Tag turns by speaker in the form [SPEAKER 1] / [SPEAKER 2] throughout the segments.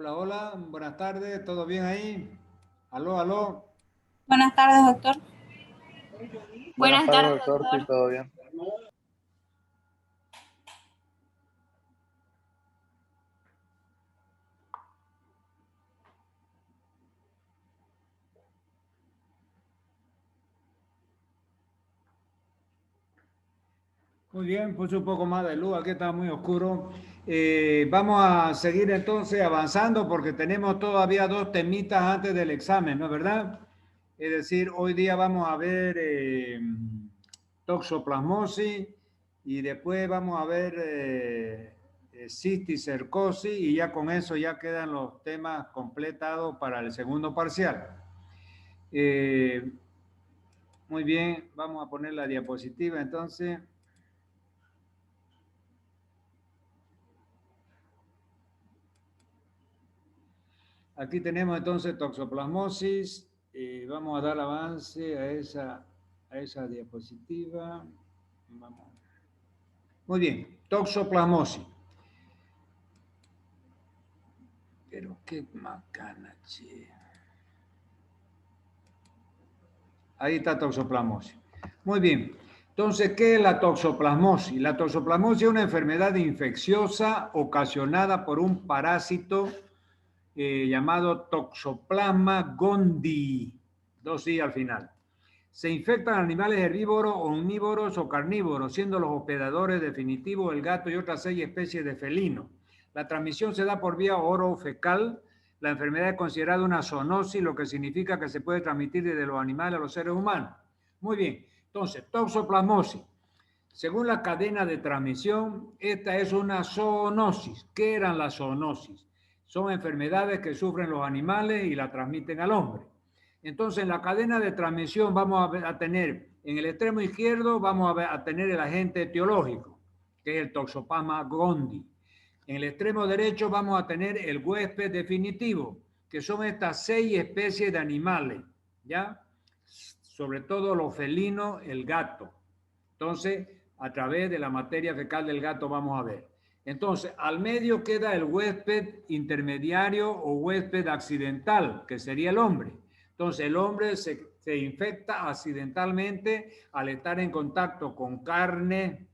[SPEAKER 1] Hola, hola, buenas tardes, ¿todo bien ahí? Aló, aló.
[SPEAKER 2] Buenas tardes, doctor.
[SPEAKER 3] Buenas
[SPEAKER 2] Buenas
[SPEAKER 3] tardes,
[SPEAKER 2] tardes,
[SPEAKER 3] doctor. Sí,
[SPEAKER 2] doctor.
[SPEAKER 3] todo bien.
[SPEAKER 1] Muy bien, puse un poco más de luz, aquí está muy oscuro. Vamos a seguir entonces avanzando porque tenemos todavía dos temitas antes del examen, ¿no es verdad? Es decir, hoy día vamos a ver toxoplasmosis y después vamos a ver cisticercosis y ya con eso ya quedan los temas completados para el segundo parcial. Eh, Muy bien, vamos a poner la diapositiva entonces. Aquí tenemos entonces toxoplasmosis. Vamos a dar avance a esa diapositiva. Vamos. Muy bien, toxoplasmosis. Pero qué macana, che. Ahí está toxoplasmosis. Muy bien. Entonces, ¿qué es la toxoplasmosis? La toxoplasmosis es una enfermedad infecciosa ocasionada por un parásito llamado Toxoplasma gondii, dos i al final. Se infectan animales herbívoros, omnívoros o carnívoros, siendo los hospedadores definitivos el gato y otras 6 especies de felinos. La transmisión se da por vía orofecal. La enfermedad es considerada una zoonosis, lo que significa que se puede transmitir desde los animales a los seres humanos. Muy bien, entonces, toxoplasmosis. Según la cadena de transmisión, esta es una zoonosis. ¿Qué eran las zoonosis? Son enfermedades que sufren los animales y la transmiten al hombre. Entonces, en la cadena de transmisión vamos a tener, en el extremo izquierdo vamos a tener el agente etiológico, que es el Toxoplasma gondii. En el extremo derecho vamos a tener el huésped definitivo, que son estas 6 especies de animales, ¿ya? Sobre todo los felinos, el gato. Entonces, a través de la materia fecal del gato vamos a ver. Entonces, al medio queda el huésped intermediario o huésped accidental, que sería el hombre. Entonces, el hombre se infecta accidentalmente al estar en contacto con carne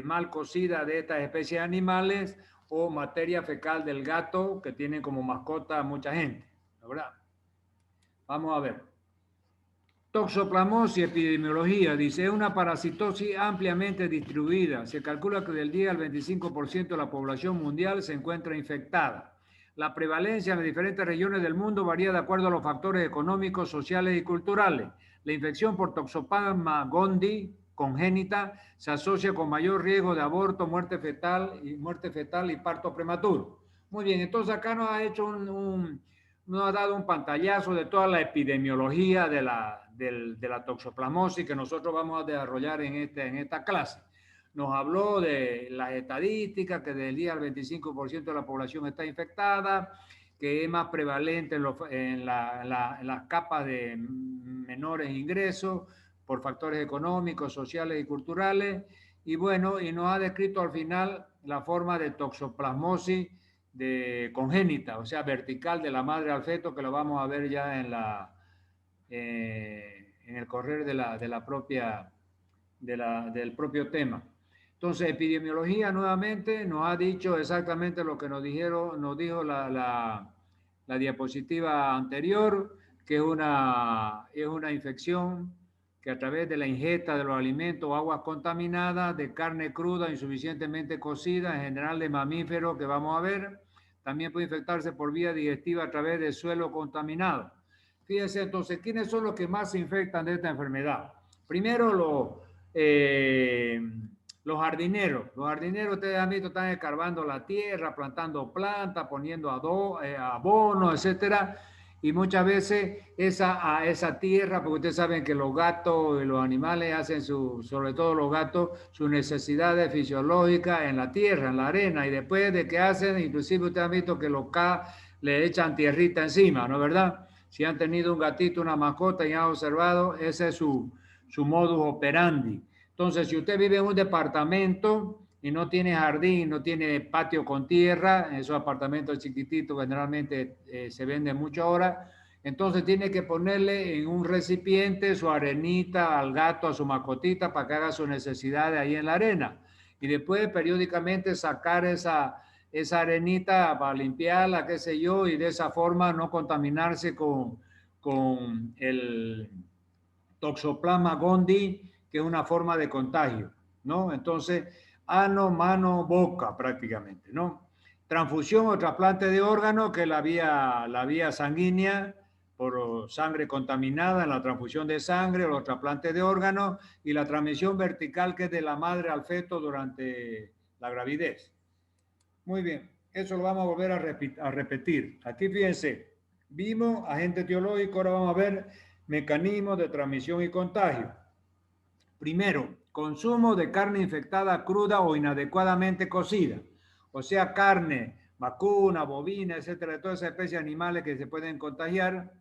[SPEAKER 1] mal cocida de estas especies de animales o materia fecal del gato que tiene como mascota a mucha gente, ¿verdad? Vamos a ver. Toxoplasmosis, epidemiología, dice, es una parasitosis ampliamente distribuida. Se calcula que del 10 al 25% de la población mundial se encuentra infectada. La prevalencia en las diferentes regiones del mundo varía de acuerdo a los factores económicos, sociales y culturales. La infección por Toxoplasma gondii congénita se asocia con mayor riesgo de aborto, muerte fetal y parto prematuro. Muy bien, entonces acá nos ha hecho nos ha dado un pantallazo de toda la epidemiología de la toxoplasmosis que nosotros vamos a desarrollar en esta clase. Nos habló de las estadísticas, que del 10 al 25% de la población está infectada, que es más prevalente en las capas de menores ingresos por factores económicos, sociales y culturales. Y bueno, y nos ha descrito al final la forma de toxoplasmosis de congénita, o sea, vertical de la madre al feto, que lo vamos a ver ya en el correr del propio tema. Entonces, epidemiología nuevamente nos ha dicho exactamente lo que nos dijo la diapositiva anterior, que es una infección que a través de la ingesta de los alimentos o aguas contaminadas, de carne cruda insuficientemente cocida, en general de mamíferos que vamos a ver, también puede infectarse por vía digestiva a través del suelo contaminado. Fíjense entonces, ¿quiénes son los que más se infectan de esta enfermedad? Primero los jardineros. Los jardineros, ustedes han visto, están escarbando la tierra, plantando plantas, poniendo abono, etcétera. Y muchas veces esa tierra, porque ustedes saben que los gatos y los animales hacen sobre todo los gatos, sus necesidades fisiológicas en la tierra, en la arena, y después de que hacen, inclusive ustedes han visto que los le echan tierrita encima, ¿no es verdad? Si han tenido un gatito, una mascota y han observado, ese es su modus operandi. Entonces, si usted vive en un departamento y no tiene jardín, no tiene patio con tierra, en esos apartamentos chiquititos generalmente se venden mucho ahora, entonces tiene que ponerle en un recipiente su arenita al gato, a su mascotita, para que haga sus necesidades ahí en la arena. Y después periódicamente sacar esa arenita para limpiarla, qué sé yo, y de esa forma no contaminarse con el Toxoplasma gondii, que es una forma de contagio, ¿no? Entonces, ano, mano, boca prácticamente, ¿no? Transfusión o trasplante de órgano, que es la vía sanguínea, por sangre contaminada en la transfusión de sangre o los trasplantes de órganos, y la transmisión vertical, que es de la madre al feto durante la gravidez. Muy bien, eso lo vamos a volver a repetir. Aquí fíjense, vimos agente etiológico, ahora vamos a ver mecanismos de transmisión y contagio. Primero, consumo de carne infectada cruda o inadecuadamente cocida. O sea, carne, vacuna, bovina, etcétera, de todas esas especies de animales que se pueden contagiar,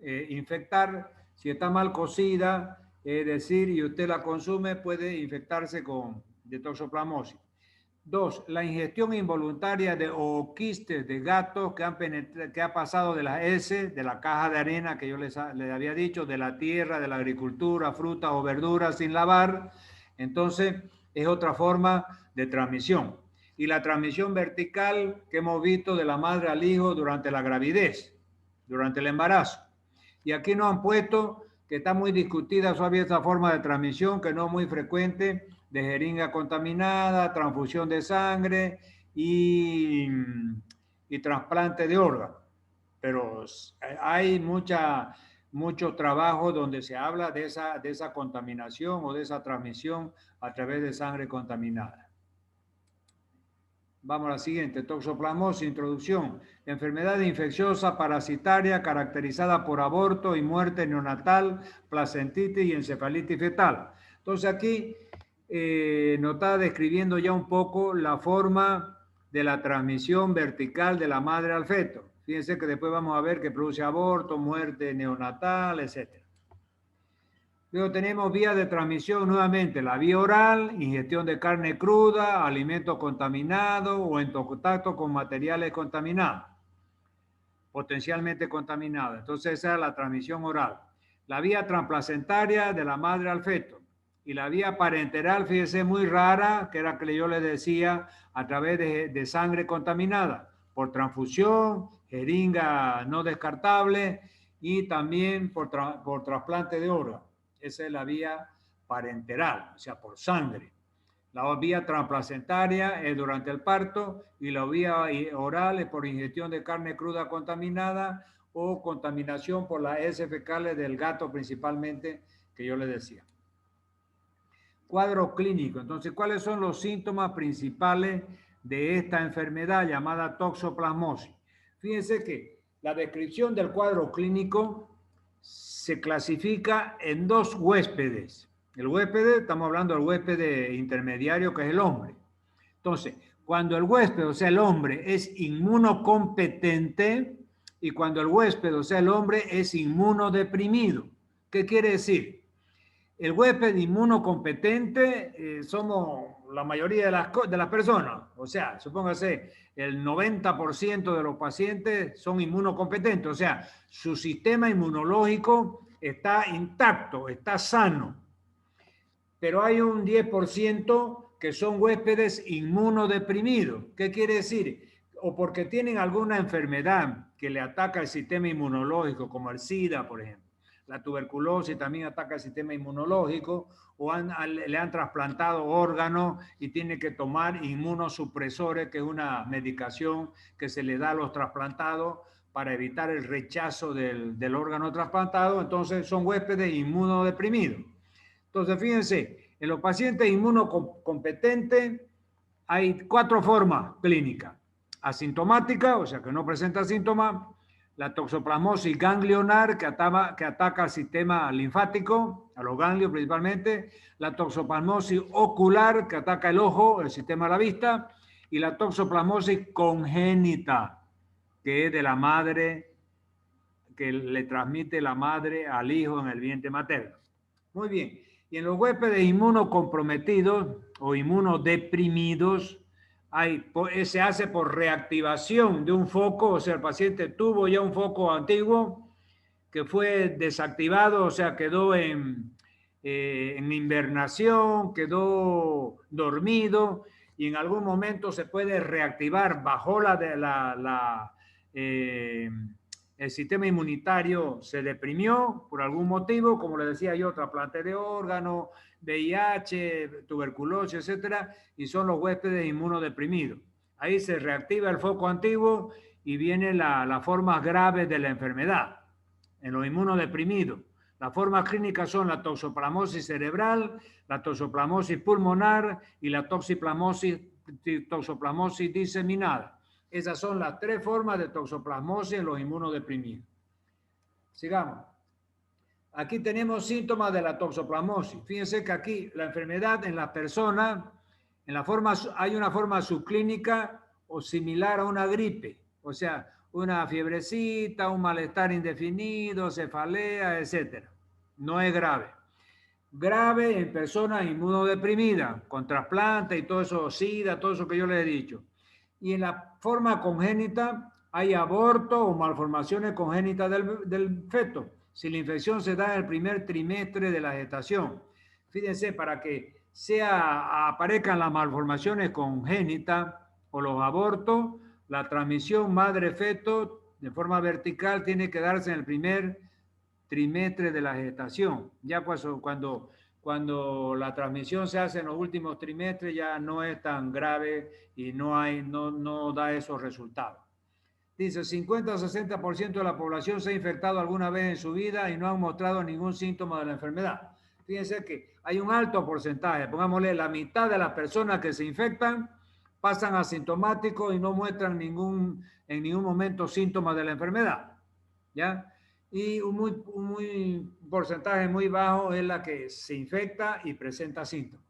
[SPEAKER 1] infectar, si está mal cocida, es decir, y usted la consume, puede infectarse de toxoplasmosis. 2. La ingestión involuntaria de ooquistes de gatos que ha pasado de las heces, de la caja de arena que yo les había dicho, de la tierra, de la agricultura, frutas o verduras sin lavar. Entonces, es otra forma de transmisión. Y la transmisión vertical que hemos visto de la madre al hijo durante la gravidez, durante el embarazo. Y aquí nos han puesto que está muy discutida todavía esta forma de transmisión, que no es muy frecuente, de jeringa contaminada, transfusión de sangre y trasplante de órgano. Pero hay mucho trabajo donde se habla de esa contaminación o de esa transmisión a través de sangre contaminada. Vamos a la siguiente, toxoplasmosis, introducción. Enfermedad infecciosa parasitaria caracterizada por aborto y muerte neonatal, placentitis y encefalitis fetal. Entonces aquí nos está describiendo ya un poco la forma de la transmisión vertical de la madre al feto. Fíjense que después vamos a ver que produce aborto, muerte neonatal, etc. Luego tenemos vías de transmisión nuevamente, la vía oral, ingestión de carne cruda, alimentos contaminados o en contacto con materiales contaminados, potencialmente contaminados. Entonces esa es la transmisión oral. La vía transplacentaria de la madre al feto. Y la vía parenteral, fíjese, muy rara, que era que yo les decía, a través de sangre contaminada, por transfusión, jeringa no descartable y también por trasplante de órgano. Esa es la vía parenteral, o sea, por sangre. La vía transplacentaria es durante el parto y la vía oral es por ingestión de carne cruda contaminada o contaminación por las heces fecales del gato principalmente, que yo les decía. Cuadro clínico. Entonces, ¿cuáles son los síntomas principales de esta enfermedad llamada toxoplasmosis? Fíjense que la descripción del cuadro clínico se clasifica en dos huéspedes. El huésped, estamos hablando del huésped intermediario, que es el hombre. Entonces, cuando el huésped, o sea, el hombre, es inmunocompetente y cuando el huésped, o sea, el hombre, es inmunodeprimido. ¿Qué quiere decir? El huésped inmunocompetente somos la mayoría de las personas. O sea, supóngase, el 90% de los pacientes son inmunocompetentes. O sea, su sistema inmunológico está intacto, está sano. Pero hay un 10% que son huéspedes inmunodeprimidos. ¿Qué quiere decir? O porque tienen alguna enfermedad que le ataca el sistema inmunológico, como el SIDA, por ejemplo. La tuberculosis también ataca el sistema inmunológico, o le han trasplantado órganos y tiene que tomar inmunosupresores, que es una medicación que se le da a los trasplantados para evitar el rechazo del órgano trasplantado. Entonces son huéspedes inmunodeprimidos. Entonces fíjense, en los pacientes inmunocompetentes hay 4 formas clínicas. Asintomática, o sea que no presenta síntomas. La toxoplasmosis ganglionar, que ataca al sistema linfático, a los ganglios principalmente. La toxoplasmosis ocular, que ataca el ojo, el sistema de la vista. Y la toxoplasmosis congénita, que es de la madre, que le transmite la madre al hijo en el vientre materno. Muy bien. Y en los huéspedes inmunocomprometidos o inmunodeprimidos, se hace por reactivación de un foco, o sea, el paciente tuvo ya un foco antiguo que fue desactivado, o sea, quedó en invernación, quedó dormido y en algún momento se puede reactivar bajo el sistema inmunitario se deprimió por algún motivo, como le decía yo, trasplante de órganos, VIH, tuberculosis, etcétera, y son los huéspedes inmunodeprimidos. Ahí se reactiva el foco antiguo y viene las formas graves de la enfermedad en los inmunodeprimidos. Las formas clínicas son la toxoplasmosis cerebral, la toxoplasmosis pulmonar y la toxoplasmosis diseminada. Esas son las 3 formas de toxoplasmosis en los inmunodeprimidos. Sigamos. Aquí tenemos síntomas de la toxoplasmosis. Fíjense que aquí la enfermedad en la persona, hay una forma subclínica o similar a una gripe. O sea, una fiebrecita, un malestar indefinido, cefalea, etc. No es grave. Grave en personas inmunodeprimidas, con trasplante y todo eso, SIDA, todo eso que yo les he dicho. Y en la forma congénita hay aborto o malformaciones congénitas del feto, si la infección se da en el primer trimestre de la gestación. Fíjense, para que aparezcan las malformaciones congénitas o los abortos, la transmisión madre-feto de forma vertical tiene que darse en el primer trimestre de la gestación. Ya pues, cuando la transmisión se hace en los últimos trimestres ya no es tan grave y no da esos resultados. Dice, 50 o 60% de la población se ha infectado alguna vez en su vida y no han mostrado ningún síntoma de la enfermedad. Fíjense que hay un alto porcentaje, pongámosle la mitad de las personas que se infectan pasan asintomáticos y no muestran en ningún momento síntomas de la enfermedad, ¿ya? Y un porcentaje muy bajo es la que se infecta y presenta síntomas.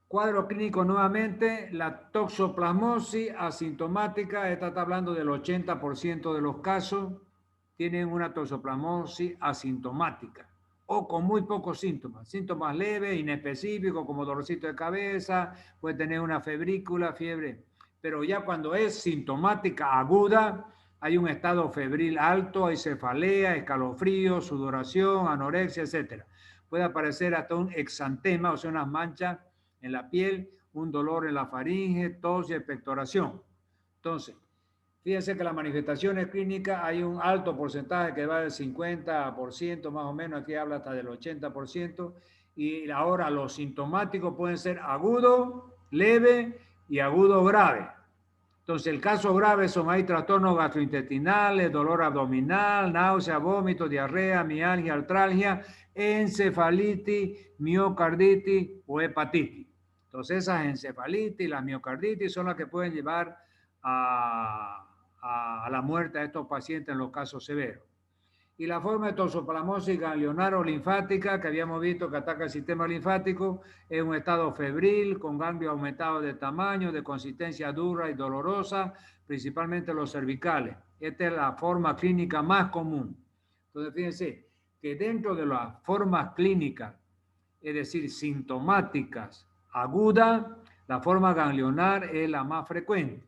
[SPEAKER 1] Cuadro clínico nuevamente, la toxoplasmosis asintomática, esta está hablando del 80% de los casos, tienen una toxoplasmosis asintomática o con muy pocos síntomas leves, inespecíficos como dolorcito de cabeza, puede tener una febrícula, fiebre, pero ya cuando es sintomática aguda, hay un estado febril alto, hay cefalea, escalofrío, sudoración, anorexia, etc. Puede aparecer hasta un exantema, o sea, unas manchas en la piel, un dolor en la faringe, tos y expectoración. Entonces, fíjense que las manifestaciones clínicas hay un alto porcentaje que va del 50% más o menos, aquí habla hasta del 80%, y ahora los sintomáticos pueden ser agudo, leve y agudo grave. Entonces, el caso grave hay trastornos gastrointestinales, dolor abdominal, náusea, vómito, diarrea, mialgia, artralgia, encefalitis, miocarditis o hepatitis. Entonces, esas encefalitis, las miocarditis son las que pueden llevar a la muerte a estos pacientes en los casos severos. Y la forma de toxoplasmosis ganglionaro-linfática, que habíamos visto que ataca el sistema linfático, es un estado febril, con ganglios aumentados de tamaño, de consistencia dura y dolorosa, principalmente los cervicales. Esta es la forma clínica más común. Entonces, fíjense que dentro de las formas clínicas, es decir, sintomáticas agudas, la forma ganglionar es la más frecuente.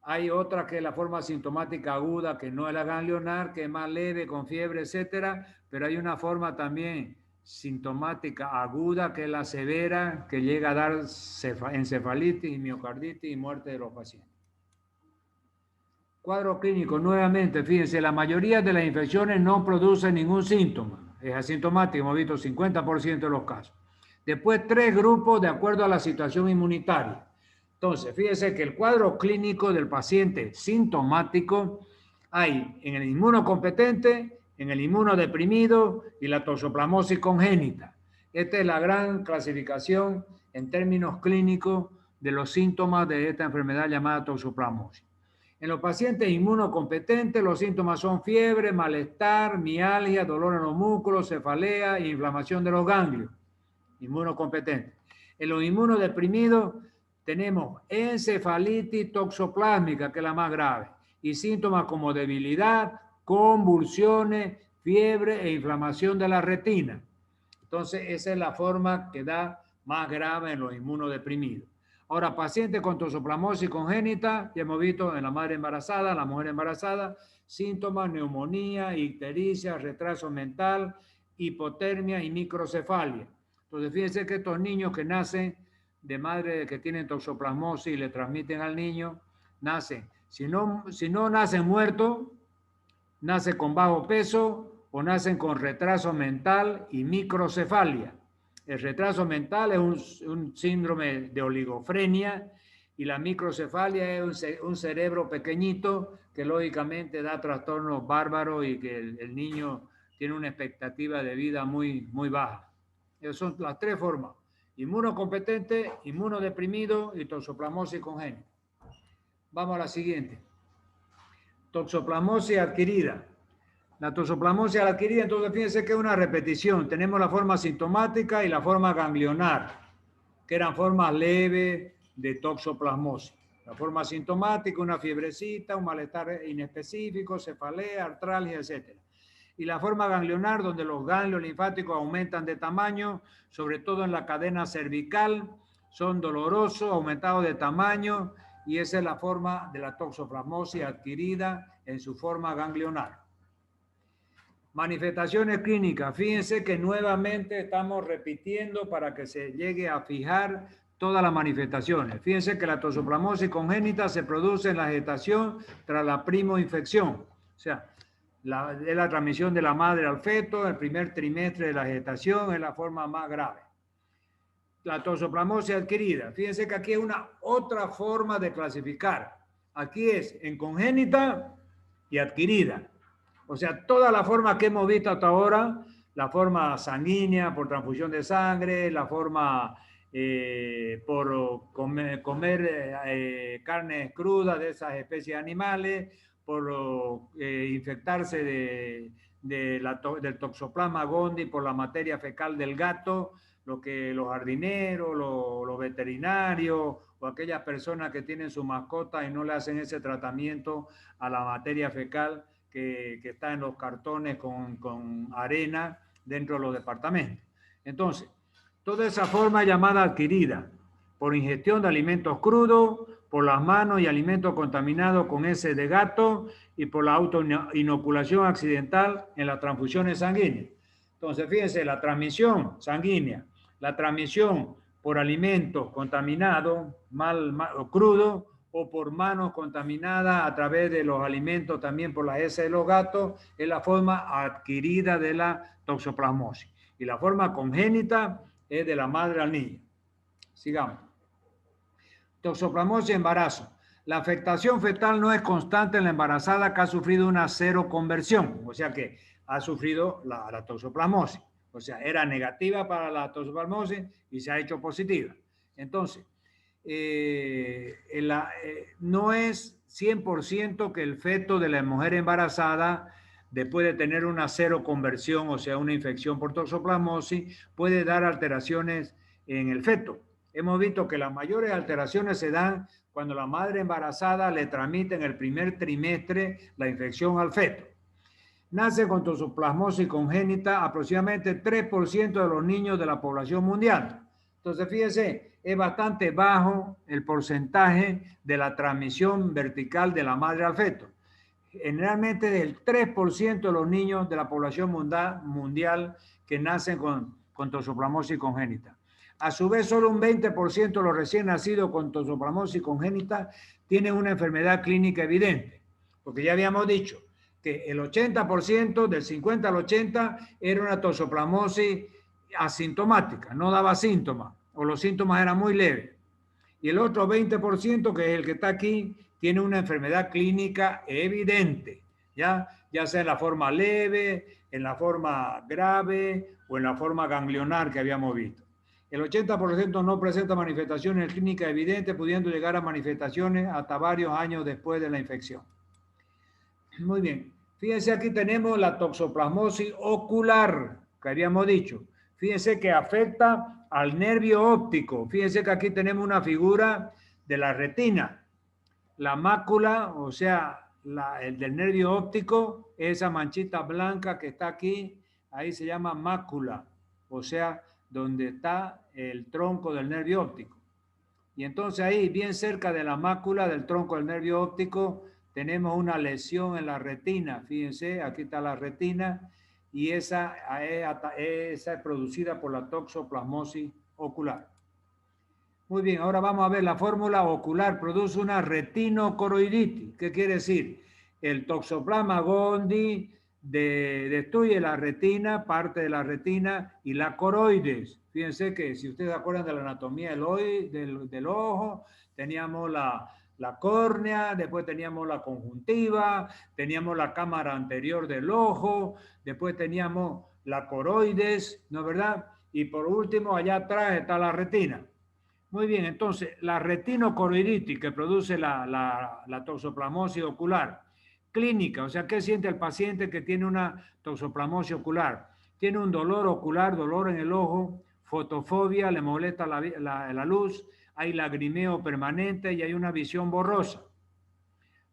[SPEAKER 1] Hay otra que es la forma sintomática aguda, que no es la ganglionar, que es más leve, con fiebre, etcétera, pero hay una forma también sintomática aguda, que es la severa, que llega a dar encefalitis y miocarditis y muerte de los pacientes. Cuadro clínico, nuevamente, fíjense, la mayoría de las infecciones no producen ningún síntoma, es asintomático, hemos visto 50% de los casos. Después, 3 grupos de acuerdo a la situación inmunitaria. Entonces, fíjense que el cuadro clínico del paciente sintomático hay en el inmunocompetente, en el inmunodeprimido y la toxoplasmosis congénita. Esta es la gran clasificación en términos clínicos de los síntomas de esta enfermedad llamada toxoplasmosis. En los pacientes inmunocompetentes, los síntomas son fiebre, malestar, mialgia, dolor en los músculos, cefalea e inflamación de los ganglios. Inmunocompetentes. En los inmunodeprimidos, tenemos encefalitis toxoplásmica, que es la más grave, y síntomas como debilidad, convulsiones, fiebre e inflamación de la retina. Entonces, esa es la forma que da más grave en los inmunodeprimidos. Ahora, pacientes con toxoplasmosis congénita, ya hemos visto en la madre embarazada, la mujer embarazada, síntomas, neumonía, ictericia, retraso mental, hipotermia y microcefalia. Entonces, fíjense que estos niños que nacen de madre que tienen toxoplasmosis y le transmiten al niño, nacen. Si no nacen muertos, nacen con bajo peso o nacen con retraso mental y microcefalia. El retraso mental es un síndrome de oligofrenia y la microcefalia es un cerebro pequeñito que lógicamente da trastornos bárbaros y que el niño tiene una expectativa de vida muy, muy baja. Esas son las tres formas: inmunocompetente, inmunodeprimido y toxoplasmosis congénita. Vamos a la siguiente. Toxoplasmosis adquirida. La toxoplasmosis adquirida, entonces fíjense que es una repetición. Tenemos la forma sintomática y la forma ganglionar, que eran formas leves de toxoplasmosis. La forma sintomática, una fiebrecita, un malestar inespecífico, cefalea, artralgia, etc. Y la forma ganglionar, donde los ganglios linfáticos aumentan de tamaño, sobre todo en la cadena cervical, son dolorosos, aumentados de tamaño, y esa es la forma de la toxoplasmosis adquirida en su forma ganglionar. Manifestaciones clínicas. Fíjense que nuevamente estamos repitiendo para que se llegue a fijar todas las manifestaciones. Fíjense que la toxoplasmosis congénita se produce en la gestación tras la primoinfección. O sea, es la transmisión de la madre al feto, el primer trimestre de la gestación es la forma más grave. La toxoplasmosis adquirida. Fíjense que aquí es una otra forma de clasificar. Aquí es en congénita y adquirida. O sea, todas las formas que hemos visto hasta ahora, la forma sanguínea por transfusión de sangre, la forma por comer carnes crudas de esas especies animales, por infectarse del toxoplasma gondii por la materia fecal del gato, lo que los jardineros, los veterinarios o aquellas personas que tienen su mascota y no le hacen ese tratamiento a la materia fecal que está en los cartones con arena dentro de los departamentos. Entonces, toda esa forma llamada adquirida por ingestión de alimentos crudos, por las manos y alimentos contaminados con heces de gato y por la autoinoculación accidental en las transfusiones sanguíneas. Entonces, fíjense, la transmisión sanguínea, la transmisión por alimentos contaminados, o crudos, o por manos contaminadas a través de los alimentos, también por las heces de los gatos, es la forma adquirida de la toxoplasmosis. Y la forma congénita es de la madre al niño. Sigamos. Toxoplasmosis embarazo. La afectación fetal no es constante en la embarazada que ha sufrido una seroconversión, o sea que ha sufrido la toxoplasmosis. O sea, era negativa para la toxoplasmosis y se ha hecho positiva. Entonces, no es 100% que el feto de la mujer embarazada, después de tener una seroconversión, o sea, una infección por toxoplasmosis, puede dar alteraciones en el feto. Hemos visto que las mayores alteraciones se dan cuando la madre embarazada le transmite en el primer trimestre la infección al feto. Nace con toxoplasmosis congénita aproximadamente 3% de los niños de la población mundial. Entonces, fíjense, es bastante bajo el porcentaje de la transmisión vertical de la madre al feto. Generalmente es el 3% de los niños de la población mundial que nacen con toxoplasmosis congénita. A su vez, solo un 20% de los recién nacidos con toxoplasmosis congénita tienen una enfermedad clínica evidente. Porque ya habíamos dicho que el 80%, del 50 al 80, era una toxoplasmosis asintomática, no daba síntomas, o los síntomas eran muy leves. Y el otro 20%, que es el que está aquí, tiene una enfermedad clínica evidente, ya sea en la forma leve, en la forma grave o en la forma ganglionar que habíamos visto. El 80% no presenta manifestaciones clínicas evidentes, pudiendo llegar a manifestaciones hasta varios años después de la infección. Muy bien. Fíjense, aquí tenemos la toxoplasmosis ocular, que habíamos dicho. Fíjense que afecta al nervio óptico. Fíjense que aquí tenemos una figura de la retina. La mácula, o sea, el del nervio óptico, esa manchita blanca que está aquí, ahí se llama mácula. o sea, donde está el tronco del nervio óptico. Y entonces ahí, bien cerca de la mácula del tronco del nervio óptico, tenemos una lesión en la retina. Fíjense, aquí está la retina y esa es producida por la toxoplasmosis ocular. Muy bien, ahora vamos a ver la fórmula ocular. Produce una retinocoroiditis. ¿Qué quiere decir? El toxoplasma gondii destruye la retina, parte de la retina y la coroides. Fíjense que si ustedes se acuerdan de la anatomía del ojo, teníamos la córnea, después teníamos la conjuntiva, teníamos la cámara anterior del ojo, después teníamos la coroides, ¿no es verdad? Y por último, allá atrás está la retina. Muy bien, entonces, la retinocoroiditis que produce la toxoplasmosis ocular, clínica, o sea, ¿qué siente el paciente que tiene una toxoplasmosis ocular? Tiene un dolor ocular, dolor en el ojo, fotofobia, le molesta la luz, hay lagrimeo permanente y hay una visión borrosa.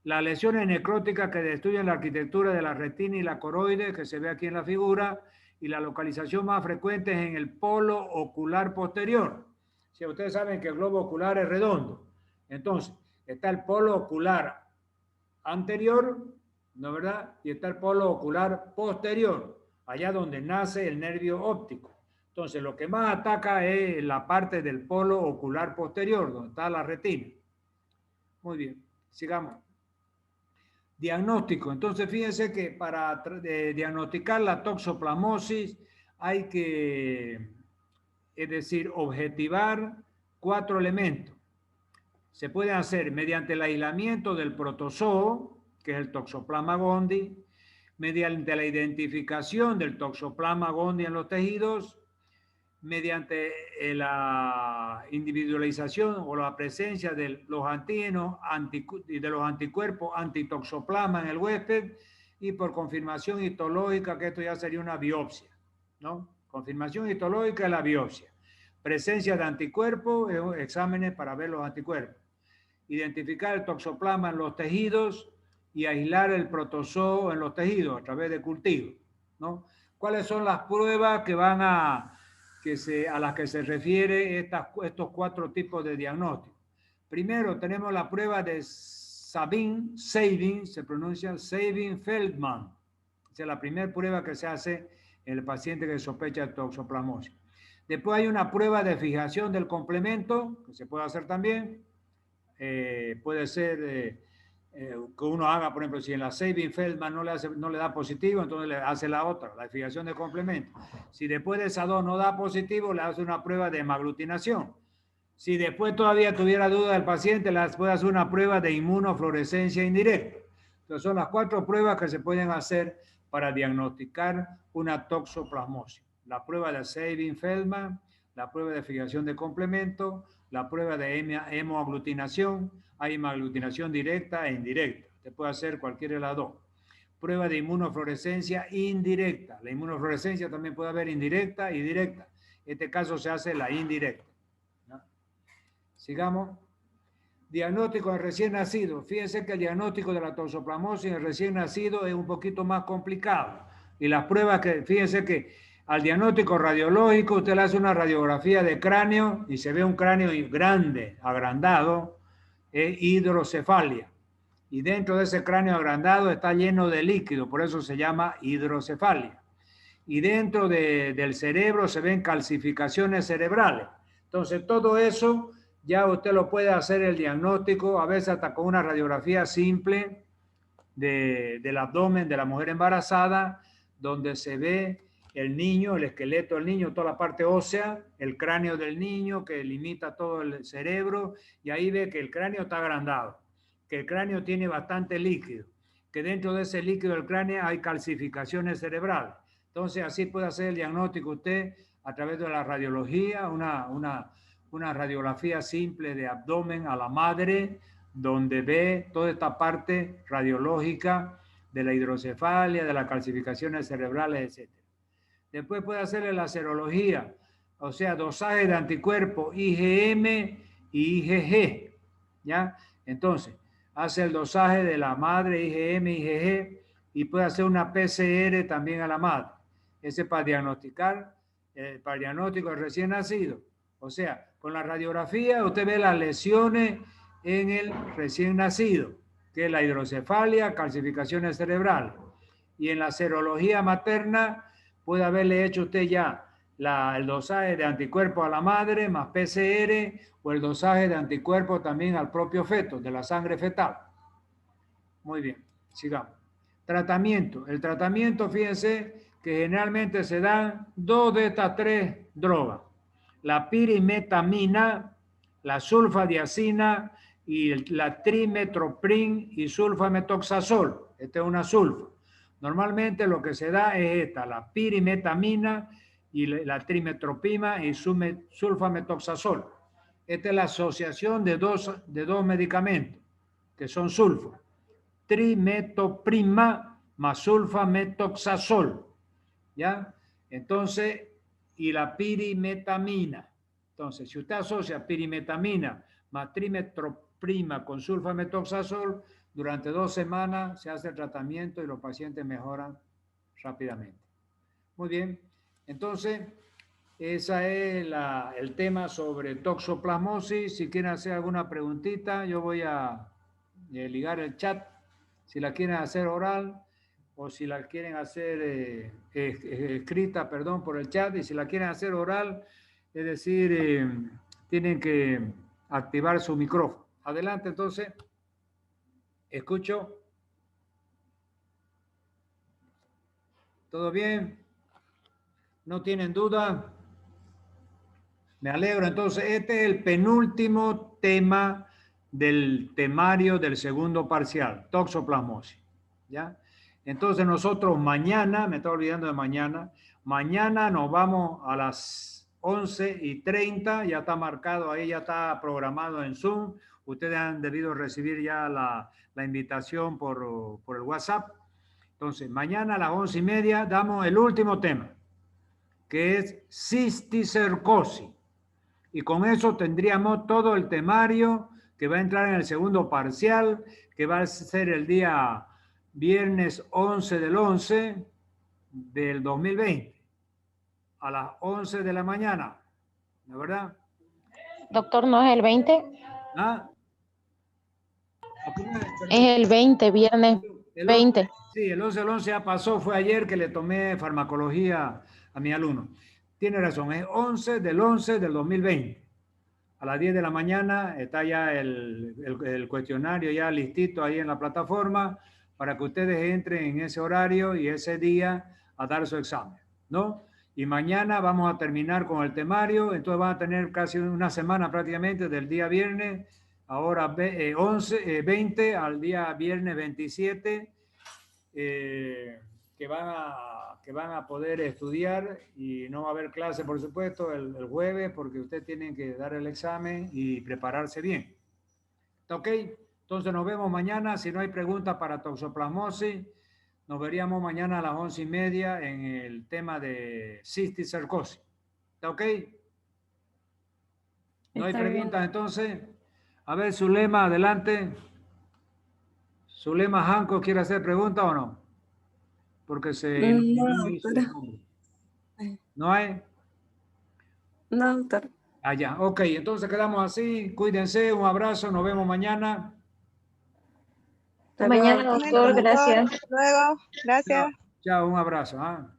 [SPEAKER 1] Las lesiones necróticas que destruyen la arquitectura de la retina y la coroide, que se ve aquí en la figura, y la localización más frecuente es en el polo ocular posterior. Si ustedes saben que el globo ocular es redondo, entonces está el polo ocular anterior, ¿no es verdad? Y está el polo ocular posterior, allá donde nace el nervio óptico. Entonces, lo que más ataca es la parte del polo ocular posterior, donde está la retina. Muy bien, sigamos. Diagnóstico. Entonces, fíjense que para diagnosticar la toxoplasmosis hay que, es decir, objetivar 4 elementos. Se puede hacer mediante el aislamiento del protozoo, que es el Toxoplasma gondii, mediante la identificación del Toxoplasma gondii en los tejidos, mediante la individualización o la presencia de los antígenos y de los anticuerpos antitoxoplasma en el huésped, y por confirmación histológica, que esto ya sería una biopsia, ¿no? Confirmación histológica es la biopsia. Presencia de anticuerpos, exámenes para ver los anticuerpos. Identificar el toxoplasma en los tejidos y aislar el protozoo en los tejidos a través de cultivo, ¿no? ¿Cuáles son las pruebas que van a las que se refiere estos 4 tipos de diagnóstico? Primero tenemos la prueba de Sabin, se pronuncia Sabin-Feldman. Esa es la primera prueba que se hace en el paciente que sospecha de toxoplasmosis. Después hay una prueba de fijación del complemento, que se puede hacer también. Puede ser que uno haga, por ejemplo, si en la Sabin-Feldman no le da positivo, entonces le hace la otra, la fijación de complemento. Si después de esas 2 no da positivo, le hace una prueba de hemaglutinación. Si después todavía tuviera duda del paciente, le puede hacer una prueba de inmunofluorescencia indirecta. Entonces son las 4 pruebas que se pueden hacer para diagnosticar una toxoplasmosis. La prueba de Sabin-Feldman, la prueba de fijación de complemento, la prueba de hemoaglutinación, hay hemaglutinación directa e indirecta. Usted puede hacer cualquiera de las 2. Prueba de inmunofluorescencia indirecta. La inmunofluorescencia también puede haber indirecta y directa. En este caso se hace la indirecta, ¿no? Sigamos. Diagnóstico de recién nacido. Fíjense que el diagnóstico de la toxoplasmosis en recién nacido es un poquito más complicado. Y las pruebas que, fíjense que al diagnóstico radiológico usted le hace una radiografía de cráneo y se ve un cráneo grande, agrandado, hidrocefalia. Y dentro de ese cráneo agrandado está lleno de líquido, por eso se llama hidrocefalia. Y dentro del cerebro se ven calcificaciones cerebrales. Entonces todo eso ya usted lo puede hacer el diagnóstico, a veces hasta con una radiografía simple del abdomen de la mujer embarazada, donde se ve el niño, el esqueleto del niño, toda la parte ósea, el cráneo del niño que limita todo el cerebro, y ahí ve que el cráneo está agrandado, que el cráneo tiene bastante líquido, que dentro de ese líquido del cráneo hay calcificaciones cerebrales. Entonces así puede hacer el diagnóstico usted a través de la radiología, una radiografía simple de abdomen a la madre, donde ve toda esta parte radiológica de la hidrocefalia, de las calcificaciones cerebrales, etc. Después puede hacerle la serología, o sea, dosaje de anticuerpos IgM y IgG, ¿ya? Entonces, hace el dosaje de la madre IgM, IgG, y puede hacer una PCR también a la madre. Ese para diagnosticar para el diagnóstico del recién nacido. O sea, con la radiografía usted ve las lesiones en el recién nacido, que es la hidrocefalia, calcificaciones cerebrales. Y en la serología materna puede haberle hecho usted ya el dosaje de anticuerpos a la madre más PCR o el dosaje de anticuerpos también al propio feto, de la sangre fetal. Muy bien, sigamos. Tratamiento. El tratamiento, fíjense que generalmente se dan 2 de estas 3 drogas. La pirimetamina, la sulfadiazina y la trimetoprim y sulfametoxazol. Esta es una sulfa. Normalmente lo que se da es esta, la pirimetamina y la trimetoprim y sulfametoxazol. Esta es la asociación de dos medicamentos que son sulfa. Trimetoprima más sulfametoxazol. ¿Ya? Entonces, y la pirimetamina. Entonces, si usted asocia pirimetamina más trimetroprima con sulfametoxazol, durante 2 semanas se hace el tratamiento y los pacientes mejoran rápidamente. Muy bien. Entonces, ese es el tema sobre toxoplasmosis. Si quieren hacer alguna preguntita, yo voy a ligar el chat. Si la quieren hacer oral o si la quieren hacer escrita, perdón, por el chat. Y si la quieren hacer oral, es decir, tienen que activar su micrófono. Adelante, entonces. Escucho. ¿Todo bien? ¿No tienen duda? Me alegro. Entonces, este es el penúltimo tema del temario del segundo parcial, toxoplasmosis. ¿Ya? Entonces, nosotros mañana, me estaba olvidando de mañana nos vamos a las 11:30, ya está marcado ahí, ya está programado en Zoom. Ustedes han debido recibir ya la invitación por el WhatsApp. Entonces, mañana a las 11:30 damos el último tema, que es cisticercosis. Y con eso tendríamos todo el temario que va a entrar en el segundo parcial, que va a ser el día viernes 11 del 11 del 2020, a las 11 de la mañana, ¿no es verdad?
[SPEAKER 4] Doctor, ¿no es el 20?
[SPEAKER 1] ¿Ah?
[SPEAKER 4] Es el 20, viernes 20.
[SPEAKER 1] Sí, el 11 del 11 ya pasó, fue ayer que le tomé farmacología a mi alumno. Tiene razón, es 11 del 11 del 2020. A las 10 de la mañana está ya el cuestionario ya listito ahí en la plataforma para que ustedes entren en ese horario y ese día a dar su examen, ¿no? Y mañana vamos a terminar con el temario, entonces van a tener casi una semana prácticamente del día viernes, ahora 20 al día viernes 27, que van a poder estudiar y no va a haber clase, por supuesto, el jueves, porque ustedes tienen que dar el examen y prepararse bien. ¿Ok? Entonces nos vemos mañana. Si no hay preguntas para toxoplasmosis, nos veríamos mañana a las 11:30 en el tema de cisticercosis. ¿Está ok? ¿No hay preguntas entonces? A ver, Zulema, adelante. Zulema Janco, ¿quiere hacer pregunta o no? Porque ¿No hay?
[SPEAKER 3] No, doctor.
[SPEAKER 1] Ah, ya. Ok, entonces quedamos así. Cuídense, un abrazo, nos vemos mañana.
[SPEAKER 4] Mañana, doctor, gracias.
[SPEAKER 3] Hasta luego, gracias.
[SPEAKER 1] Chao, un abrazo. ¿Ah?